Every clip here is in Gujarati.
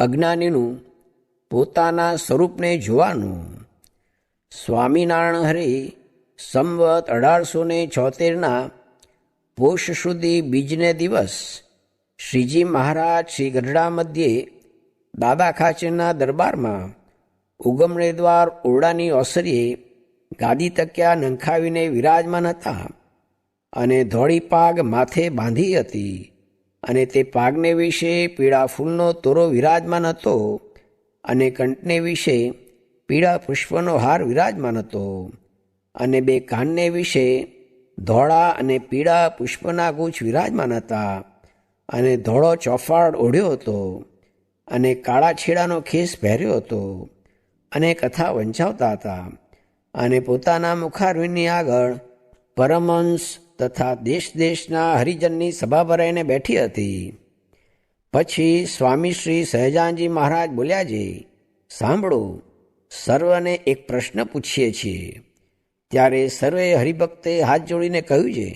અજ્ઞાનીનું પોતાના સ્વરૂપને જોવાનું. સ્વામિનારાયણ હરે સંવત 1876ના પોષ સુધી બીજને દિવસ શ્રીજી મહારાજ શ્રી ગઢડા મધ્યે દાદા ખાચરના દરબારમાં ઉગમણે દ્વાર ઓરડાની ઓસરીએ ગાદી તકિયા નંખાવીને વિરાજમાન હતા અને ધોળી પાગ માથે બાંધી હતી અને તે પાગને વિશે પીળા ફૂલનો તોરો વિરાજમાન હતો અને કંઠને વિશે પીળા પુષ્પનો હાર વિરાજમાન હતો અને બે કાનને વિશે ધોળા અને પીળા પુષ્પના ગુચ્છ વિરાજમાન હતા અને ધોળો ચોફાડ ઓઢ્યો હતો અને કાળા છેડાનો ખેસ પહેર્યો હતો અને કથા વંચાવતા હતા અને પોતાના મુખારવિંદની આગળ પરમહંસ તથા દેશ દેશના હરિજનની સભા ભરાઈને બેઠી હતી. પછી સ્વામી શ્રી સહજાનજી મહારાજ બોલ્યા છે, સાંભળો, સર્વને એક પ્રશ્ન પૂછીએ છીએ. ત્યારે સર્વે હરિભક્તે હાથ જોડીને કહ્યું છે,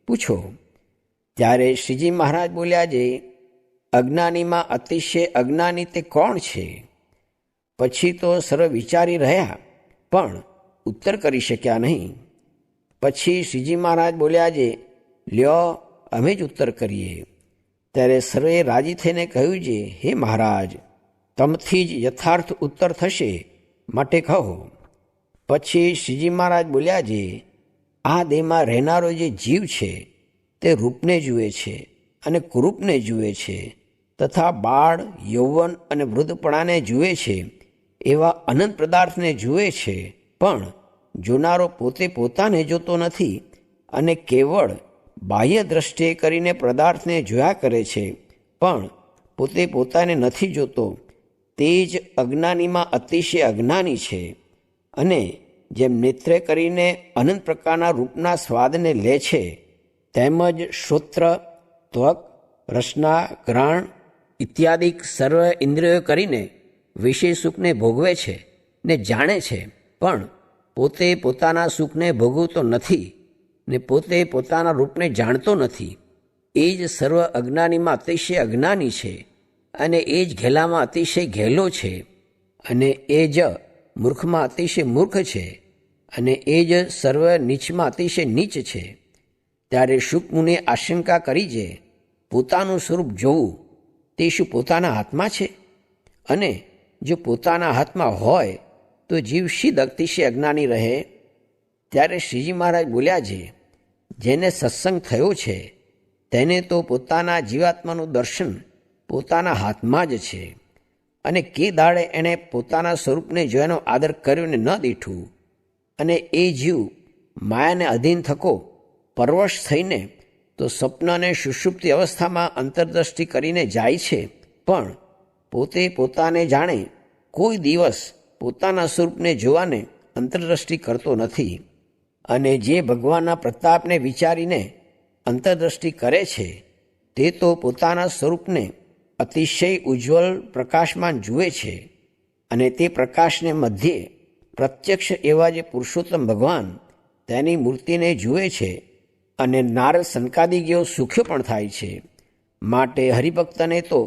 પૂછો. ત્યારે શ્રીજી મહારાજ બોલ્યા છે, અજ્ઞાનીમાં અતિશય અજ્ઞાની તે કોણ છે? પછી તો સર્વ વિચારી રહ્યા પણ ઉત્તર કરી શક્યા નહીં. પછી શ્રીજી મહારાજ બોલ્યા છે, લ્યો અમે જ ઉત્તર કરીએ. ત્યારે સર્વે રાજી થઈને કહ્યું છે, હે મહારાજ, તમથી જ યથાર્થ ઉત્તર થશે, માટે કહો. પછી શ્રીજી મહારાજ બોલ્યા છે, આ દેહમાં રહેનારો જે જીવ છે તે રૂપને જુએ છે અને કુરૂપને જુએ છે તથા બાળ, યૌવન અને વૃદ્ધપણાને જુએ છે, એવા અનંત પદાર્થને જુએ છે, પણ જોનારો પોતે પોતાને જોતો નથી અને કેવળ બાહ્ય દ્રષ્ટિએ કરીને પદાર્થને જોયા કરે છે, પણ પોતે પોતાને નથી જોતો. તે જ અજ્ઞાનીમાં અતિશય અજ્ઞાની છે. અને જેમ નેત્રે કરીને અનંત પ્રકારના રૂપના સ્વાદને લે છે, તેમજ શ્રોત્ર, ત્વક, રસના, ઘ્રાણ ઇત્યાદિ સર્વ ઇન્દ્રિયો કરીને વિષય સુખને ભોગવે છે ને જાણે છે, પણ પોતે પોતાના સુખને ભોગવતો નથી ને પોતે પોતાના રૂપને જાણતો નથી. એ જ સર્વ અજ્ઞાનીમાં અતિશય અજ્ઞાની છે અને એ જ ઘેલામાં અતિશય ઘેલો છે અને એ જ મૂર્ખમાં અતિશય મૂર્ખ છે અને એ જ સર્વ નીચમાં અતિશય નીચ છે. ત્યારે શુકમુનિએ આશંકા કરી છે, પોતાનું સ્વરૂપ જોવું તે શું પોતાના હાથમાં છે? અને જો પોતાના હાથમાં હોય તો જીવ શી અતિશય અજ્ઞાની રહે? ત્યારે શ્રીજી મહારાજ બોલ્યા છે, જેને સત્સંગ થયો છે તેને તો પોતાના જીવાત્માનું દર્શન પોતાના હાથમાં જ છે અને કે દાડે એણે પોતાના સ્વરૂપને જોવાનો આદર કર્યો ને ન દીઠું. અને એ જીવ માયાને અધીન થકો પરવશ થઈને તો સ્વપ્ન અને સુષુપ્તિ અવસ્થામાં અંતરદ્રષ્ટિ કરીને જાય છે, પણ પોતે પોતાને જાણે કોઈ દિવસ પોતાના સ્વરૂપને જોવાને અંતરદ્રષ્ટિ કરતો નથી. અને જે ભગવાનના પ્રતાપને વિચારીને અંતરદ્રષ્ટિ કરે છે તે તો પોતાના સ્વરૂપને અતિશય ઉજ્જવલ પ્રકાશમાન જુએ છે અને તે પ્રકાશને મધ્યે પ્રત્યક્ષ એવા જે પુરુષોત્તમ ભગવાન તેની મૂર્તિને જુએ છે અને નારદ સંકાદિગીઓ સુખ્યો પણ થાય છે. માટે હરિભક્તને તો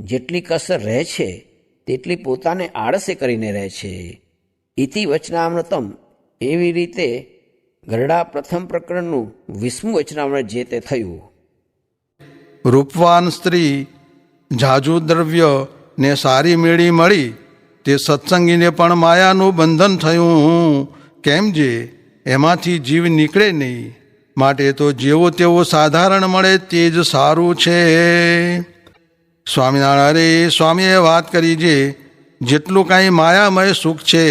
જેટલી કસર રહે છે તેટલી પોતાને આળસે કરીને રહે છે. ઇતિ વચનામૃતમ. એવી રીતે ગરડા પ્રથમ પ્રકરણનું 20મું વચનામૃત જે તે થયું. રૂપવાન સ્ત્રી, જાજુ દ્રવ્ય ને સારી મેળી મળી, તે સત્સંગીને પણ માયાનું બંધન થયું. કેમ જે એમાંથી જીવ નીકળે નહીં. માટે તો જેવો તેવો સાધારણ મળે તે જ સારું છે. સ્વામિનારાયણ સ્વામીએ વાત કરી છે, જેટલું કાંઈ માયામય સુખ છે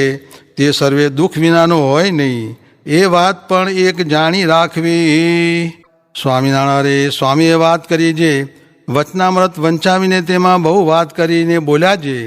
તે સર્વે દુઃખ વિનાનું હોય નહીં, એ વાત પણ એક જાણી રાખવી. સ્વામિનારાયણ સ્વામીએ વાત કરી છે, વચનામૃત વંચાવીને તેમાં બહુ વાત કરીને બોલ્યા છે,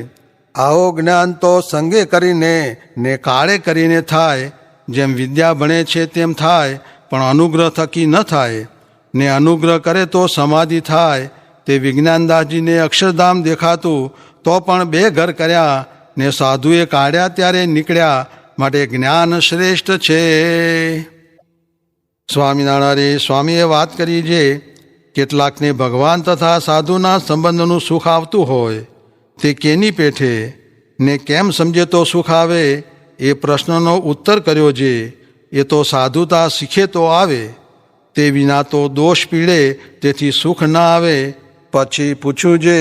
આવો જ્ઞાન તો સંગે કરીને ને કાળે કરીને થાય. જેમ વિદ્યા ભણે છે તેમ થાય, પણ અનુગ્રહ થકી ન થાય. ને અનુગ્રહ કરે તો સમાધિ થાય. તે વિજ્ઞાનદાસજીને અક્ષરધામ દેખાતું તો પણ 2 ઘર કર્યા ને સાધુએ કાઢ્યા ત્યારે નીકળ્યા. માટે જ્ઞાન શ્રેષ્ઠ છે. સ્વામિનારાયણ સ્વામીએ વાત કરી છે, કેટલાકને ભગવાન તથા સાધુના સંબંધનું સુખ આવતું હોય તે કેની પેઠે ને કેમ સમજે તો સુખ આવે, એ પ્રશ્નનો ઉત્તર કર્યો જે, એ તો સાધુતા શીખે તો આવે, તે વિના તો દોષ પીડે તેથી સુખ ન આવે. પછી પૂછ્યું જે,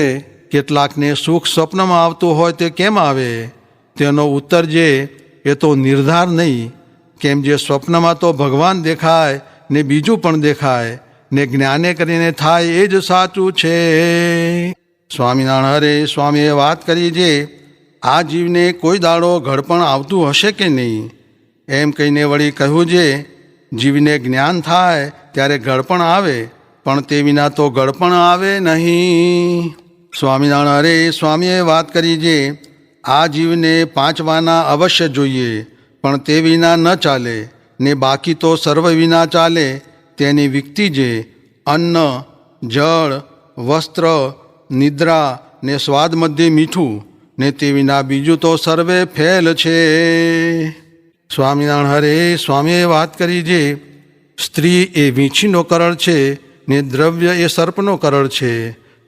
કેટલાકને સુખ સ્વપ્નમાં આવતું હોય તે કેમ આવે? તેનો ઉત્તર જે, એ તો નિર્ધાર નહીં. કેમ જે સ્વપ્નમાં તો ભગવાન દેખાય ને બીજું પણ દેખાય, ને જ્ઞાને કરીને થાય એ જ સાચું છે. સ્વામિનારાયણ હરે સ્વામીએ વાત કરી જે, આ જીવને કોઈ દાડો ઘડપણ આવતું હશે કે નહીં? એમ કહીને વળી કહ્યું જે, જીવને જ્ઞાન થાય ત્યારે ઘડપણ આવે, પણ તે વિના તો ઘડપણ આવે નહીં. સ્વામિનારાયણ હરે સ્વામીએ વાત કરી જે, આ જીવને 5 વાના અવશ્ય જોઈએ, પણ તે વિના ન ચાલે, ને બાકી તો સર્વ વિના ચાલે. તેની વિકતિ જે અન્ન, જળ, વસ્ત્ર, નિદ્રા ને સ્વાદ મધ્યે મીઠું, ને તે વિના બીજું તો સર્વે ફેલ છે. સ્વામિનારાયણ હરે સ્વામીએ વાત કરી જે, સ્ત્રી એ વીંછીનો કરળ છે, ને દ્રવ્ય એ સર્પનો કરળ છે,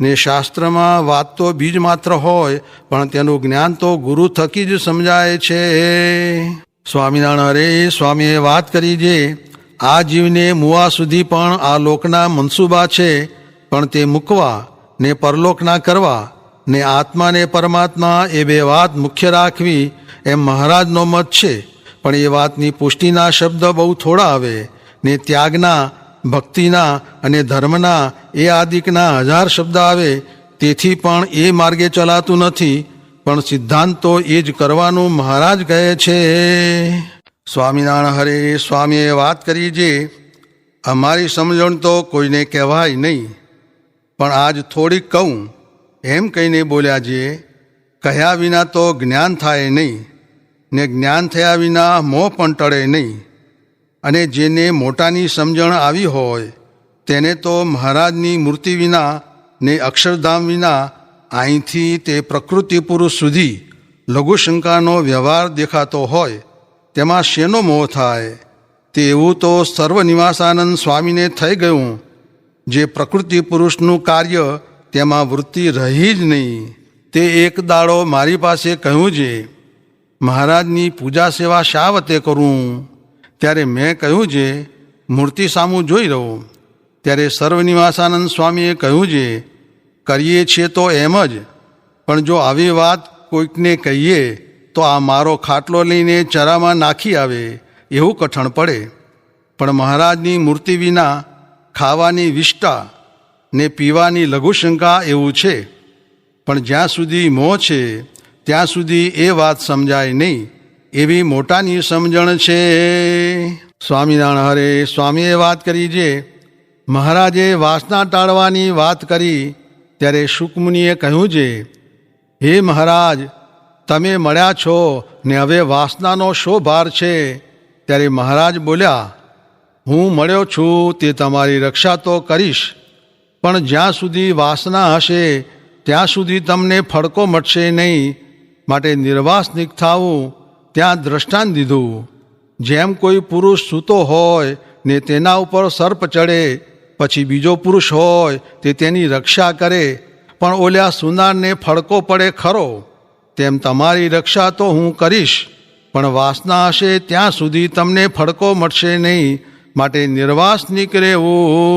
ને શાસ્ત્રમાં વાત તો બીજ માત્ર હોય, પણ તેનું જ્ઞાન તો ગુરુ થકી જ સમજાય છે. સ્વામિનારાયણ હરે સ્વામીએ વાત કરી જે, આ જીવને મુવા સુધી પણ આ લોકના મનસુબા છે, પણ તે મૂકવા ને પરલોકના કરવા, ને આત્મા ને પરમાત્મા એ 2 વાત મુખ્ય રાખવી, એમ મહારાજનો મત છે. પણ એ વાતની પુષ્ટિના શબ્દ બહુ થોડા આવે, ને ત્યાગના, ભક્તિના અને ધર્મના એ આદિકના 1000 શબ્દ આવે. તેથી પણ એ માર્ગે ચલાતું નથી, પણ સિદ્ધાંત તો એ જ કરવાનું મહારાજ કહે છે. સ્વામિનારાયણ હરે સ્વામીએ વાત કરી જે, અમારી સમજણ તો કોઈને કહેવાય નહીં, પણ આજ થોડીક કહું. એમ કહીને બોલ્યા જે, કહ્યા વિના તો જ્ઞાન થાય નહીં, ને જ્ઞાન થયા વિના મોહ પણ ટળે નહીં. અને જેને મોટાની સમજણ આવી હોય તેને તો મહારાજની મૂર્તિ વિના ને અક્ષરધામ વિના અહીંથી તે પ્રકૃતિ પુરુષ સુધી લઘુશંકાનો વ્યવહાર દેખાતો હોય, તેમાં શેનો મોહ થાય? તેવું તો સર્વનિવાસાનંદ સ્વામીને થઈ ગયું, જે પ્રકૃતિ પુરુષનું કાર્ય તેમાં વૃત્તિ રહી જ નહીં. તે એક દાડો મારી પાસે કહ્યું છે, મહારાજની પૂજા સેવા શા વતે કરું? ત્યારે મેં કહ્યું છે, મૂર્તિ સામું જોઈ રહું. ત્યારે સર્વનિવાસાનંદ સ્વામીએ કહ્યું છે, કરીએ છીએ તો એમ જ, પણ જો આવી વાત કોઈકને કહીએ તો આ મારો ખાટલો લઈને ચરામાં નાખી આવે એવું કઠણ પડે. પણ મહારાજની મૂર્તિ વિના ખાવાની વિષ્ટા ને પીવાની લઘુશંકા એવું છે. પણ જ્યાં સુધી મોહ છે ત્યાં સુધી એ વાત સમજાય નહીં, એવી મોટાની સમજણ છે. સ્વામિનારાયણ હરે સ્વામીએ વાત કરી છે, મહારાજે વાસના ટાળવાની વાત કરી ત્યારે શુકમુનિએ કહ્યું છે, હે મહારાજ, તમે મળ્યા છો ને હવે વાસનાનો શો ભાર છે? ત્યારે મહારાજ બોલ્યા, હું મળ્યો છું તે તમારી રક્ષા તો કરીશ, પણ જ્યાં સુધી વાસના હશે ત્યાં સુધી તમને ફડકો મળશે નહીં. માટે નિર્વાસનિક થાવું ત્યાં દ્રષ્ટાંત દીધું. જેમ કોઈ પુરુષ સૂતો હોય ને તેના ઉપર સર્પ ચડે, પછી બીજો પુરુષ હોય તે તેની રક્ષા કરે, પણ ઓલ્યા સુનારને ફડકો પડે ખરો, તેમ તમારી રક્ષા તો હું કરીશ, પણ વાસના હશે ત્યાં સુધી તમને ફડકો મળશે નહીં. માટે નિર્વાસનિક રહેવું.